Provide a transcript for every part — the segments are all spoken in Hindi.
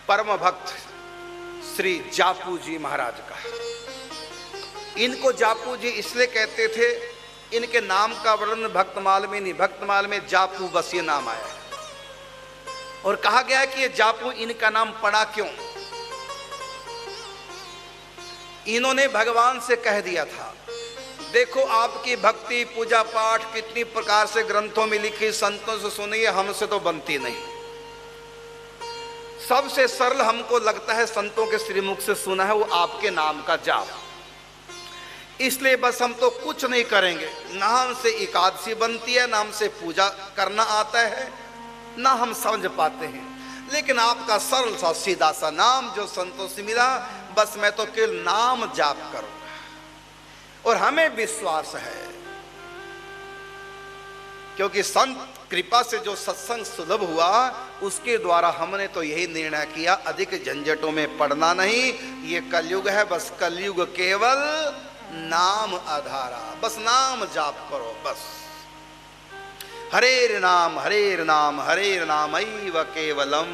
परम भक्त श्री जापू जी महाराज का। इनको जापू जी इसलिए कहते थे, इनके नाम का वर्णन भक्तमाल में नहीं, भक्तमाल में जापू बस ये नाम आया है। और कहा गया है कि ये जापू इनका नाम पड़ा क्यों। इन्होंने भगवान से कह दिया था, देखो आपकी भक्ति पूजा पाठ कितनी प्रकार से ग्रंथों में लिखी, संतों से सुनी है, हमसे तो बनती नहीं। सबसे सरल हमको लगता है संतों के श्रीमुख से सुना है वो आपके नाम का जाप, इसलिए बस हम तो कुछ नहीं करेंगे। ना हमसे एकादशी बनती है, ना हमसे पूजा करना आता है, ना हम समझ पाते हैं, लेकिन आपका सरल सा सीधा सा नाम जो संतों से मिला, बस मैं तो केवल नाम जाप करूंगा। और हमें विश्वास है क्योंकि संत कृपा से जो सत्संग सुलभ हुआ उसके द्वारा हमने तो यही निर्णय किया, अधिक झंझटों में पड़ना नहीं। ये कलयुग है, बस कलयुग केवल नाम आधारा, बस नाम जाप करो बस। हरेर नाम हरेर नाम हरेर नाम ऐव केवलम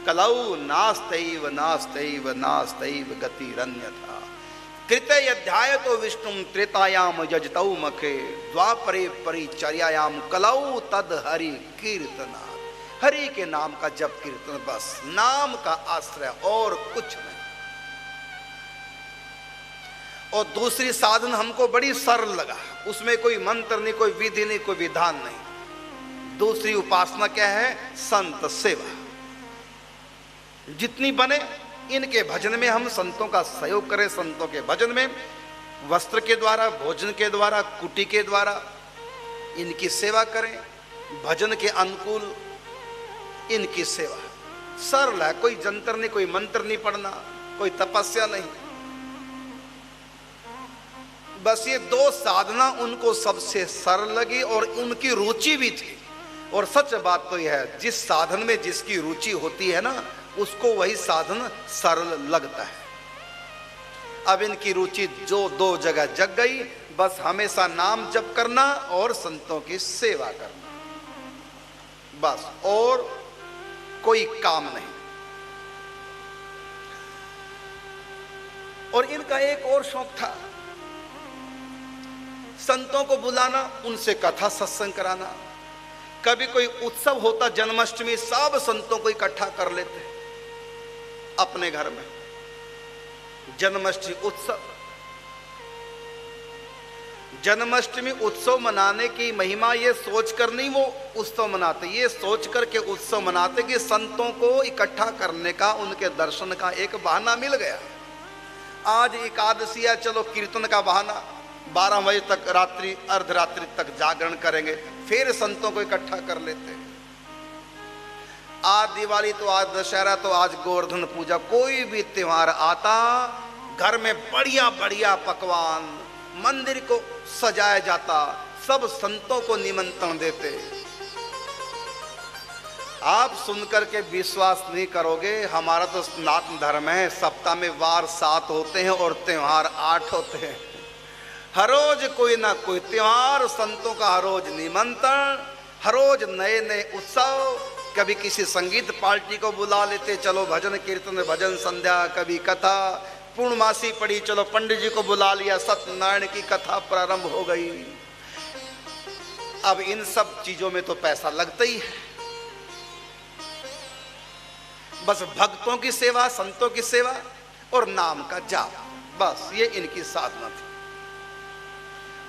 कलौ नास्तैव नास्तैव नास्तैव गतिरन्यथा। कृतय अध्याय तो विष्णु त्रेतायाम यजतौ मखे द्वापरे परिचर्यायाम कलौ तद हरि कीर्तना। हरि के नाम का जप कीर्तन, बस नाम का आश्रय और कुछ नहीं। और दूसरी साधन हमको बड़ी सरल लगा, उसमें कोई मंत्र नहीं, कोई विधि नहीं, कोई विधान नहीं। दूसरी उपासना क्या है? संत सेवा। जितनी बने इनके भजन में हम संतों का सहयोग करें, संतों के भजन में वस्त्र के द्वारा, भोजन के द्वारा, कुटी के द्वारा इनकी सेवा करें, भजन के अनुकूल इनकी सेवा। सरल है, कोई जंतर नहीं, कोई मंत्र नहीं पढ़ना, कोई तपस्या नहीं, बस ये दो साधना उनको सबसे सरल लगी और उनकी रुचि भी थी। और सच बात तो यह है, जिस साधन में जिसकी रुचि होती है ना, उसको वही साधन सरल लगता है। अब इनकी रुचि जो दो जगह जग गई, बस हमेशा नाम जप करना और संतों की सेवा करना, बस और कोई काम नहीं। और इनका एक और शौक था, संतों को बुलाना, उनसे कथा सत्संग कराना। कभी कोई उत्सव होता, जन्माष्टमी, सब संतों को इकट्ठा कर लेते अपने घर में। जन्माष्टमी उत्सव, जन्माष्टमी उत्सव मनाने की महिमा ये सोचकर नहीं वो उत्सव मनाते, ये सोचकर के उत्सव मनाते कि संतों को इकट्ठा करने का, उनके दर्शन का एक बहाना मिल गया। आज एकादशी है, चलो कीर्तन का बहाना, 12 बजे तक रात्रि अर्धरात्रि तक जागरण करेंगे, फिर संतों को इकट्ठा कर लेते हैं। आज दिवाली तो, आज दशहरा तो, आज गोवर्धन पूजा, कोई भी त्योहार आता, घर में बढ़िया बढ़िया पकवान, मंदिर को सजाया जाता, सब संतों को निमंत्रण देते। आप सुनकर के विश्वास नहीं करोगे, हमारा तो सनातन धर्म है, सप्ताह में वार 7 होते हैं और त्योहार 8 होते हैं। हर रोज कोई ना कोई त्योहार, संतों का हर रोज निमंत्रण, हर रोज नए नए उत्सव। कभी किसी संगीत पार्टी को बुला लेते, चलो भजन कीर्तन, भजन संध्या, कभी कथा, पूर्णमासी पड़ी, चलो पंडित जी को बुला लिया, सत्यनारायण की कथा प्रारंभ हो गई। अब इन सब चीजों में तो पैसा लगता ही है, बस भक्तों की सेवा, संतों की सेवा और नाम का जाप, बस ये इनकी साधना थी।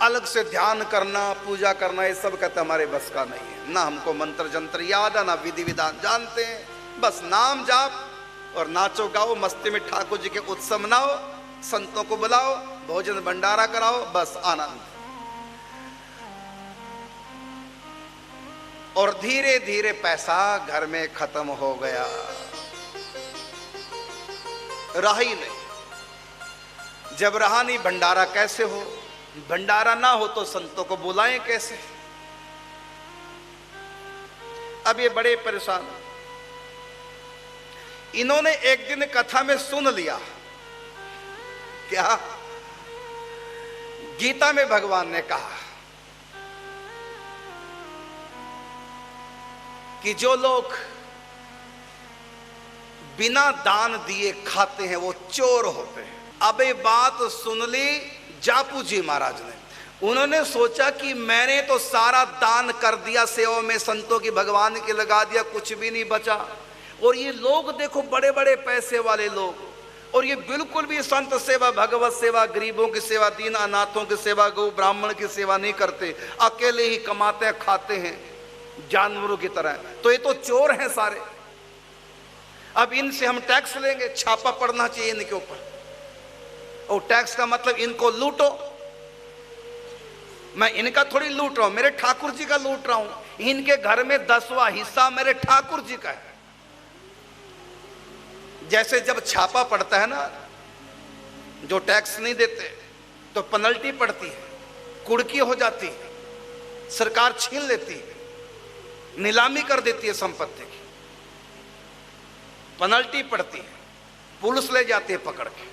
अलग से ध्यान करना, पूजा करना, ये सब कहते हमारे बस का नहीं है। ना हमको मंत्र जंत्र याद है, ना विधि विधान जानते हैं, बस नाम जाप और नाचो गाओ, मस्ती में ठाकुर जी के उत्सव मनाओ, संतों को बुलाओ, भोजन भंडारा कराओ, बस आनंद। और धीरे धीरे पैसा घर में खत्म हो गया, रहा ही नहीं। जब रहा नहीं, भंडारा कैसे हो? भंडारा ना हो तो संतों को बुलाएं कैसे? अब ये बड़े परेशान। इन्होंने एक दिन कथा में सुन लिया, क्या? गीता में भगवान ने कहा कि जो लोग बिना दान दिए खाते हैं वो चोर होते हैं। अब ये बात सुन ली जापू जी महाराज ने। उन्होंने सोचा कि मैंने तो सारा दान कर दिया, सेवा में संतों की भगवान की लगा दिया, कुछ भी नहीं बचा। और ये लोग देखो बड़े बड़े पैसे वाले लोग, और ये बिल्कुल भी संत सेवा, भगवत सेवा, गरीबों की सेवा, दीन अनाथों की सेवा, गौ ब्राह्मण की सेवा नहीं करते, अकेले ही कमाते हैं, खाते हैं जानवरों की तरह। तो ये तो चोर हैं सारे। अब इनसे हम टैक्स लेंगे, छापा पड़ना चाहिए इनके ऊपर। और टैक्स का मतलब इनको लूटो। मैं इनका थोड़ी लूट रहा हूं, मेरे ठाकुर जी का लूट रहा हूं। इनके घर में 10वां हिस्सा मेरे ठाकुर जी का है। जैसे जब छापा पड़ता है ना, जो टैक्स नहीं देते तो पेनल्टी पड़ती है, कुड़की हो जाती है, सरकार छीन लेती है, नीलामी कर देती है संपत्ति की, पेनल्टी पड़ती है, पुलिस ले जाती है पकड़ के,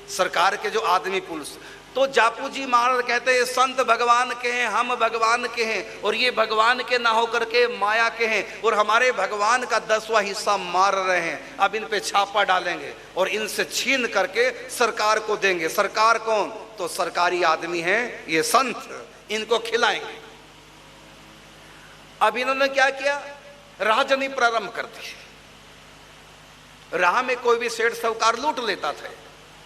सरकार के जो आदमी पुलिस। तो जापू जी महाराज कहते हैं संत भगवान के हैं, हम भगवान के हैं, और ये भगवान के ना होकर के माया के हैं, और हमारे भगवान का 10वां हिस्सा मार रहे हैं। अब इन पे छापा डालेंगे और इनसे छीन करके सरकार को देंगे। सरकार कौन? तो सरकारी आदमी हैं ये संत, इनको खिलाएंगे। अब इन्होंने क्या किया? राजनी प्रारंभ कर दी। राह में कोई भी सेठ साहूकार लूट लेता था,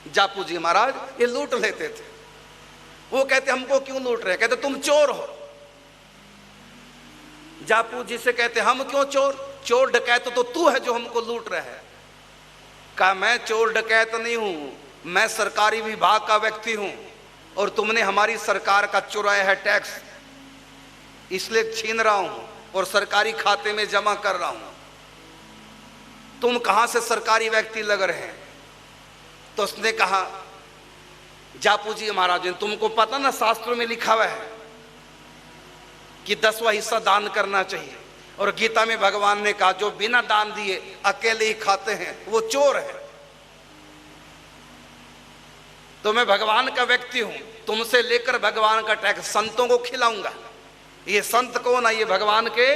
जापू जी महाराज ये लूट लेते थे। वो कहते हमको क्यों लूट रहे? कहते तुम चोर हो। जापू जी से कहते हम क्यों चोर? चोर डकैत तो तू है जो हमको लूट रहा है। कहा मैं चोर डकैत नहीं हूं, मैं सरकारी विभाग का व्यक्ति हूं, और तुमने हमारी सरकार का चुराया है टैक्स, इसलिए छीन रहा हूं और सरकारी खाते में जमा कर रहा हूं। तुम कहां से सरकारी व्यक्ति लग रहे हैं? तो उसने कहा जापू जी महाराज ने, तुमको पता ना शास्त्रों में लिखा हुआ है कि 10वां हिस्सा दान करना चाहिए, और गीता में भगवान ने कहा जो बिना दान दिए अकेले ही खाते हैं वो चोर है। तो मैं भगवान का व्यक्ति हूं, तुमसे लेकर भगवान का टैक्स संतों को खिलाऊंगा। ये संत कौन है? ये भगवान के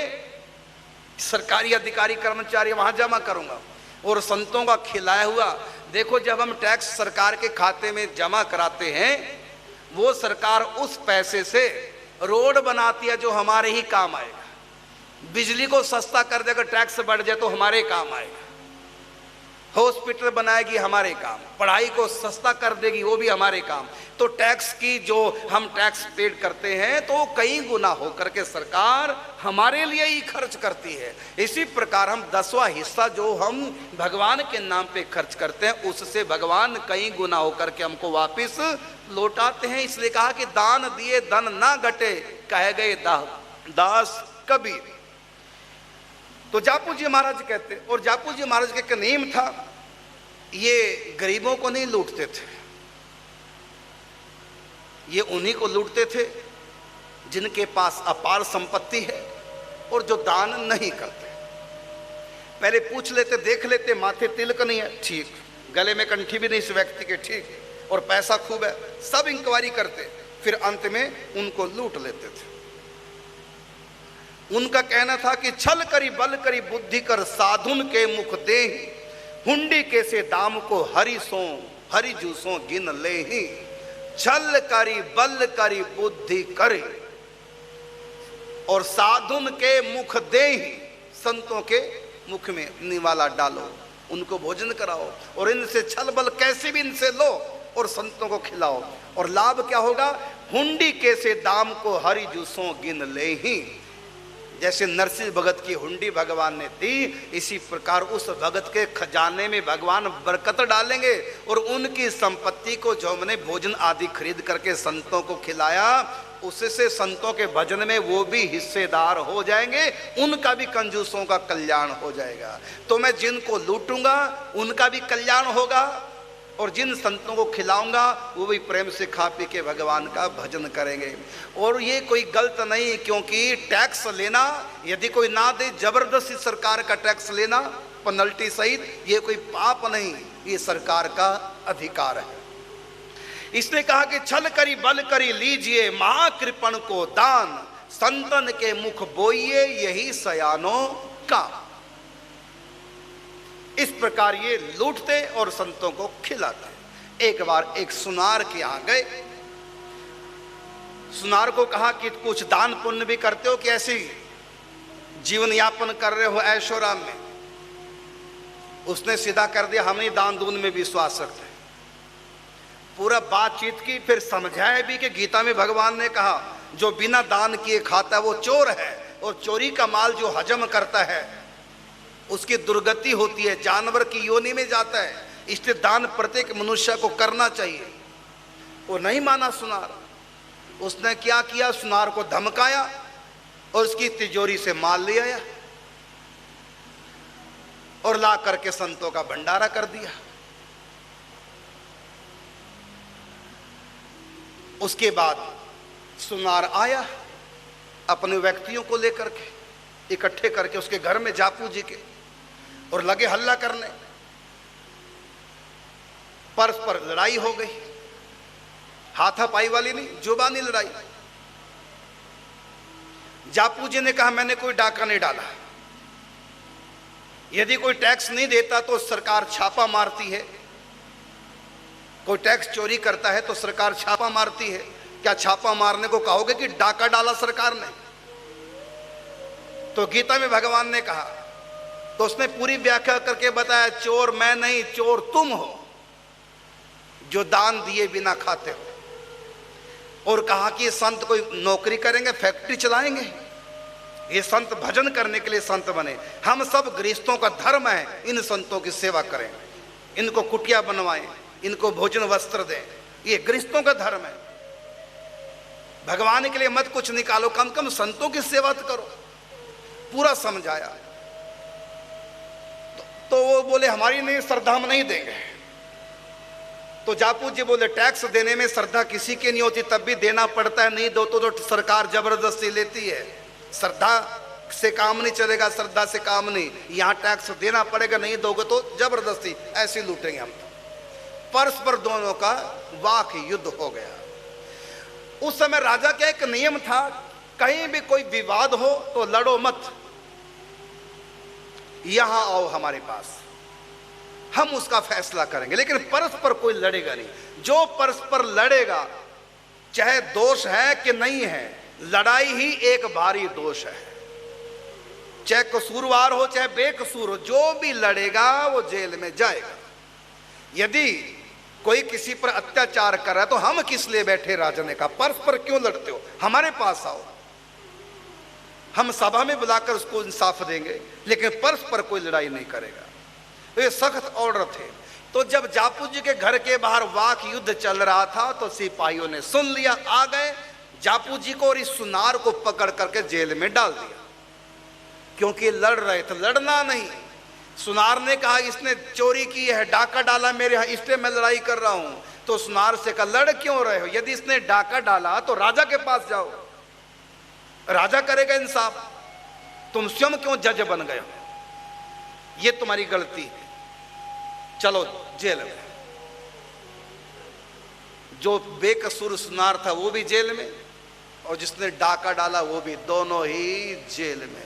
सरकारी अधिकारी कर्मचारी, वहां जमा करूंगा और संतों का खिलाया हुआ। देखो जब हम टैक्स सरकार के खाते में जमा कराते हैं, वो सरकार उस पैसे से रोड बनाती है जो हमारे ही काम आएगा। बिजली को सस्ता कर देगा, टैक्स बढ़ जाए तो हमारे काम आएगा। हॉस्पिटल बनाएगी, हमारे काम। पढ़ाई को सस्ता कर देगी, वो भी हमारे काम। तो टैक्स की जो हम टैक्स पेड करते हैं तो कई गुना होकर के सरकार हमारे लिए ही खर्च करती है। इसी प्रकार हम 10वां हिस्सा जो हम भगवान के नाम पे खर्च करते हैं, उससे भगवान कई गुना होकर के हमको वापस लौटाते हैं। इसलिए कहा कि दान दिए धन ना घटे, कह गए दास कबीर। तो जापू जी महाराज कहते, और जापू जी महाराज के एक नेम था, ये गरीबों को नहीं लूटते थे, ये उन्हीं को लूटते थे जिनके पास अपार संपत्ति है और जो दान नहीं करते। पहले पूछ लेते, देख लेते, माथे तिलक नहीं है, ठीक, गले में कंठी भी नहीं इस व्यक्ति के, ठीक, और पैसा खूब है, सब इंक्वायरी करते, फिर अंत में उनको लूट लेते थे। उनका कहना था कि छल करी बल करी बुद्धि कर साधुन के मुख दे, हुंडी के से दाम को हरि जूसों गिन ले ही। छल करी बल करी बुद्धि करे और साधुन के मुख दे ही, संतों के मुख में निवाला डालो, उनको भोजन कराओ, और इनसे छल बल कैसे भी इनसे लो और संतों को खिलाओ। और लाभ क्या होगा? हुंडी के से दाम को हरि जूसों गिन ले ही। जैसे नरसिंह भगत की हुंडी भगवान ने दी, इसी प्रकार उस भगत के खजाने में भगवान बरकत डालेंगे, और उनकी संपत्ति को जो हमने भोजन आदि खरीद करके संतों को खिलाया, उससे संतों के भजन में वो भी हिस्सेदार हो जाएंगे, उनका भी कंजूसों का कल्याण हो जाएगा। तो मैं जिनको लूटूंगा उनका भी कल्याण होगा, और जिन संतों को खिलाऊंगा वो भी प्रेम से खा पी के भगवान का भजन करेंगे। और ये कोई गलत नहीं, क्योंकि टैक्स लेना यदि कोई ना दे, जबरदस्ती सरकार का टैक्स लेना पेनल्टी सहित, ये कोई पाप नहीं, ये सरकार का अधिकार है। इसने कहा कि छल करी बल करी लीजिए महाकृपण को दान, संतन के मुख बोइए यही सयानों का। इस प्रकार ये लूटते और संतों को खिलाते। एक बार एक सुनार के यहां गए, सुनार को कहा कि कुछ दान पुण्य भी करते हो कि ऐसे जीवन यापन कर रहे हो ऐशोराम में? उसने सीधा कर दिया, हम नहीं दान दून में विश्वास रखते। पूरा बातचीत की, फिर समझाया भी कि गीता में भगवान ने कहा जो बिना दान किए खाता है वो चोर है, और चोरी का माल जो हजम करता है उसकी दुर्गति होती है, जानवर की योनि में जाता है, इसलिए दान प्रत्येक मनुष्य को करना चाहिए। वो नहीं माना सुनार। उसने क्या किया, सुनार को धमकाया और उसकी तिजोरी से माल ले आया और ला करके संतों का भंडारा कर दिया। उसके बाद सुनार आया अपने व्यक्तियों को लेकर के, इकट्ठे करके उसके घर में जापू जी के, और लगे हल्ला करने। परस्पर लड़ाई हो गई, हाथापाई वाली नहीं, जुबानी लड़ाई। जापू जी ने कहा मैंने कोई डाका नहीं डाला, यदि कोई टैक्स नहीं देता तो सरकार छापा मारती है, कोई टैक्स चोरी करता है तो सरकार छापा मारती है, क्या छापा मारने को कहोगे कि डाका डाला सरकार ने? तो गीता में भगवान ने कहा, तो उसने पूरी व्याख्या करके बताया, चोर मैं नहीं, चोर तुम हो जो दान दिए बिना खाते हो। और कहा कि संत कोई नौकरी करेंगे, फैक्ट्री चलाएंगे? ये संत भजन करने के लिए संत बने। हम सब गृहस्थों का धर्म है इन संतों की सेवा करें, इनको कुटिया बनवाएं, इनको भोजन वस्त्र दें, ये गृहस्थों का धर्म है। भगवान के लिए मत कुछ निकालो, कम कम संतों की सेवा तो करो। पूरा समझाया तो वो बोले हमारी नहीं श्रद्धा हम नहीं देंगे। तो जापू जी बोले टैक्स देने में श्रद्धा किसी की नहीं होती, तब भी देना पड़ता है, नहीं दो तो सरकार जबरदस्ती लेती है। श्रद्धा से काम नहीं चलेगा, श्रद्धा से काम नहीं, यहाँ टैक्स देना पड़ेगा, नहीं दोगे तो जबरदस्ती ऐसे लूटेंगे हम। परस्पर दोनों का वाक युद्ध हो गया। उस समय राजा का एक नियम था, कहीं भी कोई विवाद हो तो लड़ो मत, यहां आओ हमारे पास, हम उसका फैसला करेंगे, लेकिन परस्पर कोई लड़ेगा नहीं। जो परस्पर लड़ेगा, चाहे दोष है कि नहीं है, लड़ाई ही एक भारी दोष है। चाहे कसूरवार हो चाहे बेकसूर हो, जो भी लड़ेगा वो जेल में जाएगा। यदि कोई किसी पर अत्याचार कर रहा है तो हम किस लिए बैठे? राजा ने कहा परस्पर क्यों लड़ते हो, हमारे पास आओ, हम सभा में बुलाकर उसको इंसाफ देंगे, लेकिन परस्पर कोई लड़ाई नहीं करेगा। तो ये सख्त ऑर्डर थे। तो जब जापू जी के घर के बाहर वाक युद्ध चल रहा था तो सिपाहियों ने सुन लिया, आ गए, जापू जी को और इस सुनार को पकड़ करके जेल में डाल दिया, क्योंकि लड़ रहे थे। लड़ना नहीं, सुनार ने कहा इसने चोरी की है, डाका डाला मेरे यहाँ, इसलिए मैं लड़ाई कर रहा हूं। तो सुनार से कहा लड़ क्यों रहे हो? यदि इसने डाका डाला तो राजा के पास जाओ, राजा करेगा इंसाफ, तुम स्वयं क्यों जज बन गए हो? ये तुम्हारी गलती है, चलो जेल में। जो बेकसूर सुनार था वो भी जेल में, और जिसने डाका डाला वो भी, दोनों ही जेल में।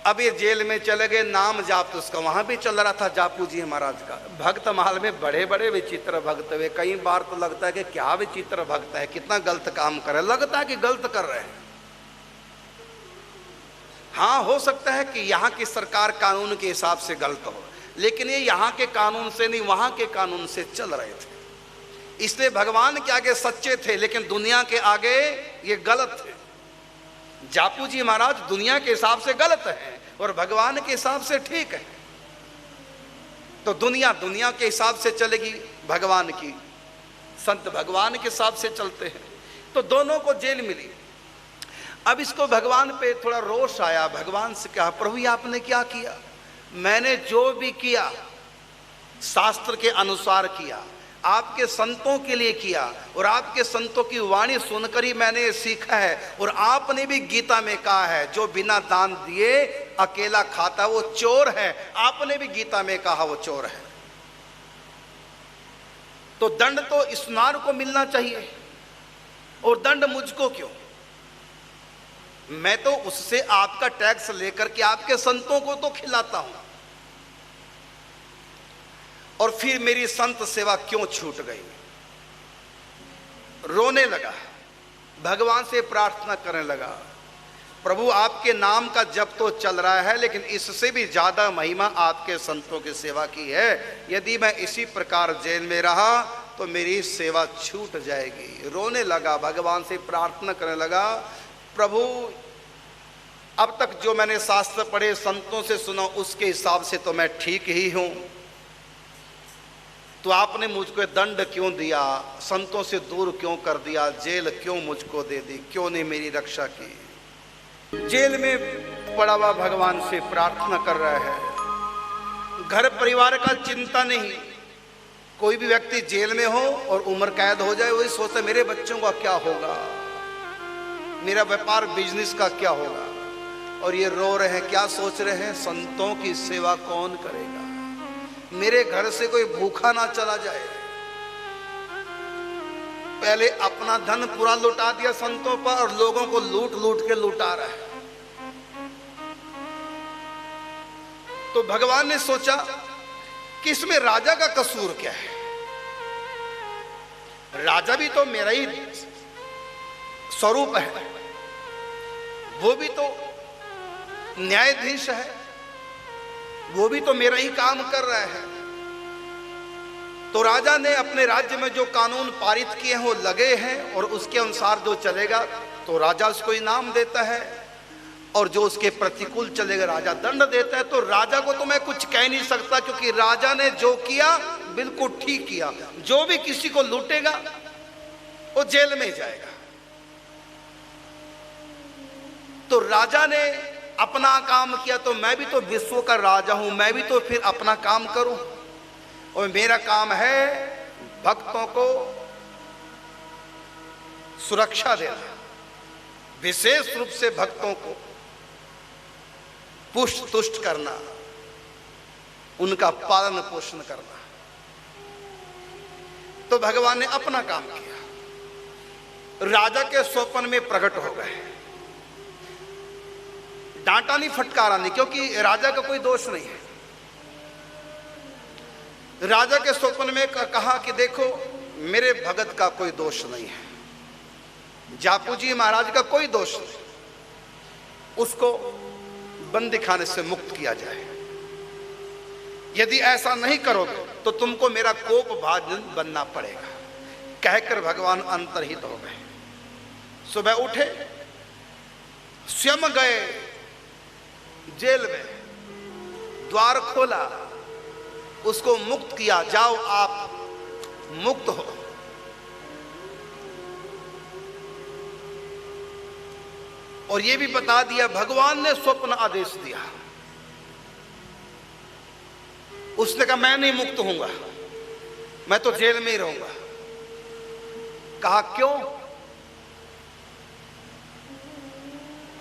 अब ये जेल में चले गए, नाम जाप तो उसका वहां भी चल रहा था जापू जी महाराज का। भक्त महल में बड़े बड़े विचित्र भक्त हुए। कई बार तो लगता है कि क्या विचित्र भक्त है, कितना गलत काम कर रहे, लगता है कि गलत कर रहे हैं। हाँ, हो सकता है कि यहाँ की सरकार कानून के हिसाब से गलत हो, लेकिन ये यहाँ के कानून से नहीं, वहां के कानून से चल रहे थे। इसलिए भगवान के आगे सच्चे थे, लेकिन दुनिया के आगे ये गलत थे। जापू जी महाराज दुनिया के हिसाब से गलत है और भगवान के हिसाब से ठीक है। तो दुनिया दुनिया के हिसाब से चलेगी, भगवान की संत भगवान के हिसाब से चलते हैं। तो दोनों को जेल मिली। अब इसको भगवान पे थोड़ा रोष आया, भगवान से कहा प्रभु ये आपने क्या किया? मैंने जो भी किया शास्त्र के अनुसार किया, आपके संतों के लिए किया, और आपके संतों की वाणी सुनकर ही मैंने सीखा है। और आपने भी गीता में कहा है जो बिना दान दिए अकेला खाता वो चोर है, आपने भी गीता में कहा वो चोर है। तो दंड तो इस नार को मिलना चाहिए, और दंड मुझको क्यों? मैं तो उससे आपका टैक्स लेकर के आपके संतों को तो खिलाता हूं, और फिर मेरी संत सेवा क्यों छूट गई। रोने लगा, भगवान से प्रार्थना करने लगा, प्रभु आपके नाम का जप तो चल रहा है, लेकिन इससे भी ज्यादा महिमा आपके संतों की सेवा की है। यदि मैं इसी प्रकार जेल में रहा तो मेरी सेवा छूट जाएगी। रोने लगा, भगवान से प्रार्थना करने लगा, प्रभु अब तक जो मैंने शास्त्र पढ़े, संतों से सुना, उसके हिसाब से तो मैं ठीक ही हूं, तो आपने मुझको दंड क्यों दिया, संतों से दूर क्यों कर दिया, जेल क्यों मुझको दे दी, क्यों नहीं मेरी रक्षा की। जेल में पड़ा हुआ भगवान से प्रार्थना कर रहा है, घर परिवार का चिंता नहीं। कोई भी व्यक्ति जेल में हो और उम्र कैद हो जाए, वही सोचता है मेरे बच्चों का क्या होगा, मेरा व्यापार बिजनेस का क्या होगा। और ये रो रहे हैं, क्या सोच रहे हैं, संतों की सेवा कौन करेगा, मेरे घर से कोई भूखा ना चला जाए। पहले अपना धन पूरा लुटा दिया संतों पर, और लोगों को लूट लूट के लुटा रहा है। तो भगवान ने सोचा कि इसमें राजा का कसूर क्या है, राजा भी तो मेरा ही स्वरूप है, वो भी तो न्यायाधीश है, वो भी तो मेरा ही काम कर रहा है। तो राजा ने अपने राज्य में जो कानून पारित किए हैं वो लगे हैं, और उसके अनुसार जो चलेगा तो राजा उसको इनाम देता है, और जो उसके प्रतिकूल चलेगा राजा दंड देता है। तो राजा को तो मैं कुछ कह नहीं सकता, क्योंकि राजा ने जो किया बिल्कुल ठीक किया। जो भी किसी को लूटेगा वो जेल में जाएगा। तो राजा ने अपना काम किया, तो मैं भी तो विश्व का राजा हूं, मैं भी तो फिर अपना काम करूं, और मेरा काम है भक्तों को सुरक्षा देना, विशेष रूप से भक्तों को पुष्ट तुष्ट करना, उनका पालन पोषण करना। तो भगवान ने अपना काम किया, राजा के स्वप्न में प्रकट हो गए। डांटा नहीं, फटकारा नहीं, क्योंकि राजा का कोई दोष नहीं है। राजा के स्वप्न में कहा कि देखो मेरे भगत का कोई दोष नहीं है, जापू जी महाराज का कोई दोष नहीं, उसको बंदी खाने से मुक्त किया जाए। यदि ऐसा नहीं करोगे तो तुमको मेरा कोप भाजन बनना पड़ेगा। कहकर भगवान अंतर्हित हो गए। सुबह उठे, स्वयं गए जेल में, द्वार खोला, उसको मुक्त किया, जाओ आप मुक्त हो। और यह भी बता दिया, भगवान ने स्वप्न आदेश दिया। उसने कहा मैं नहीं मुक्त होऊंगा, मैं तो जेल में ही रहूंगा। कहा क्यों?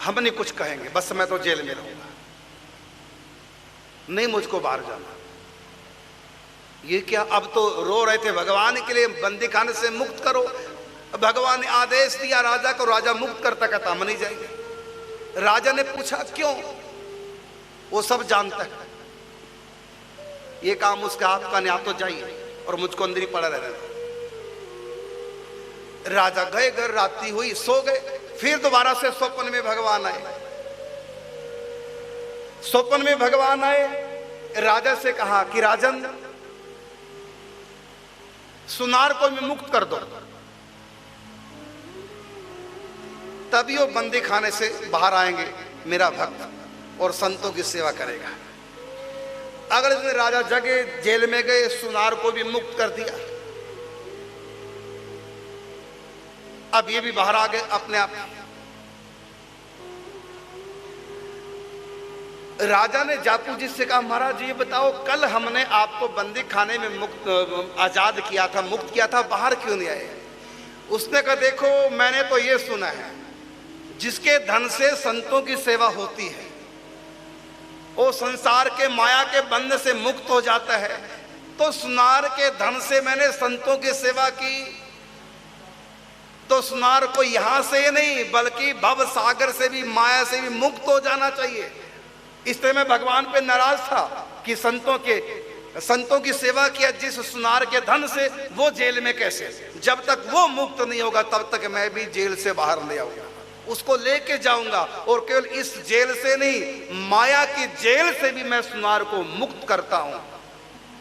हम नहीं कुछ कहेंगे, बस मैं तो जेल में रहूंगा, नहीं मुझको बाहर जाना। ये क्या, अब तो रो रहे थे भगवान के लिए, बंदी खाने से मुक्त करो। भगवान ने आदेश दिया राजा को, राजा मुक्त करता, कहता हम नहीं जाएंगे। राजा ने पूछा क्यों? वो सब जानता है, ये काम उसका हाथ का नहीं, आप तो जाइए और मुझको अंदर ही पड़ा रहना। राजा गए, घर रात्रि हुई, सो गए। फिर दोबारा से स्वप्न में भगवान आए। स्वप्न में भगवान आए, राजा से कहा कि राजन सुनार को भी मुक्त कर दो, तभी वो बंदी खाने से बाहर आएंगे मेरा भक्त और संतों की सेवा करेगा। अगले दिन राजा जगे, जेल में गए, सुनार को भी मुक्त कर दिया। अब ये भी बाहर आ गए अपने आप। राजा ने जापू जी से कहा महाराज ये बताओ, कल हमने आपको बंदी खाने में मुक्त आजाद किया था, मुक्त किया था, बाहर क्यों नहीं आए? उसने कहा देखो मैंने तो ये सुना है, जिसके धन से संतों की सेवा होती है वो संसार के माया के बंध से मुक्त हो जाता है। तो सुनार के धन से मैंने संतों की सेवा की, तो सुनार को यहां से नहीं बल्कि भव सागर से भी, माया से भी मुक्त हो जाना चाहिए। इसलिए मैं भगवान पे नाराज था कि संतों की सेवा किया जिस सुनार के धन से, वो जेल में कैसे? जब तक वो मुक्त नहीं होगा तब तक मैं भी जेल से बाहर ले आऊंगा, उसको लेके जाऊंगा। और केवल इस जेल से नहीं, माया की जेल से भी मैं सुनार को मुक्त करता हूं।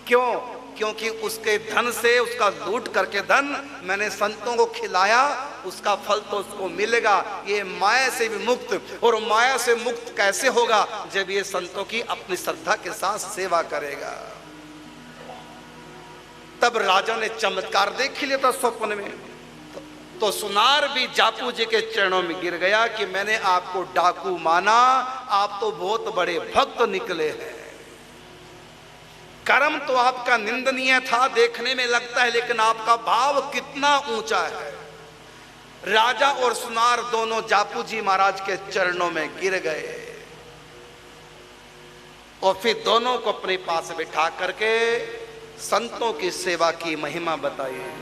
क्यों? क्योंकि उसके धन से, उसका लूट करके धन मैंने संतों को खिलाया, उसका फल तो उसको मिलेगा। ये माया से भी मुक्त, और माया से मुक्त कैसे होगा? जब ये संतों की अपनी श्रद्धा के साथ सेवा करेगा। तब राजा ने चमत्कार देख लिया था स्वप्न में। तो सुनार भी जापू जी के चरणों में गिर गया कि मैंने आपको डाकू माना, आप तो बहुत बड़े भक्त निकले हैं। कर्म तो आपका निंदनीय था, देखने में लगता है, लेकिन आपका भाव कितना ऊंचा है। राजा और सुनार दोनों जापू जी महाराज के चरणों में गिर गए और फिर दोनों को अपने पास बिठा करके संतों की सेवा की महिमा बताई।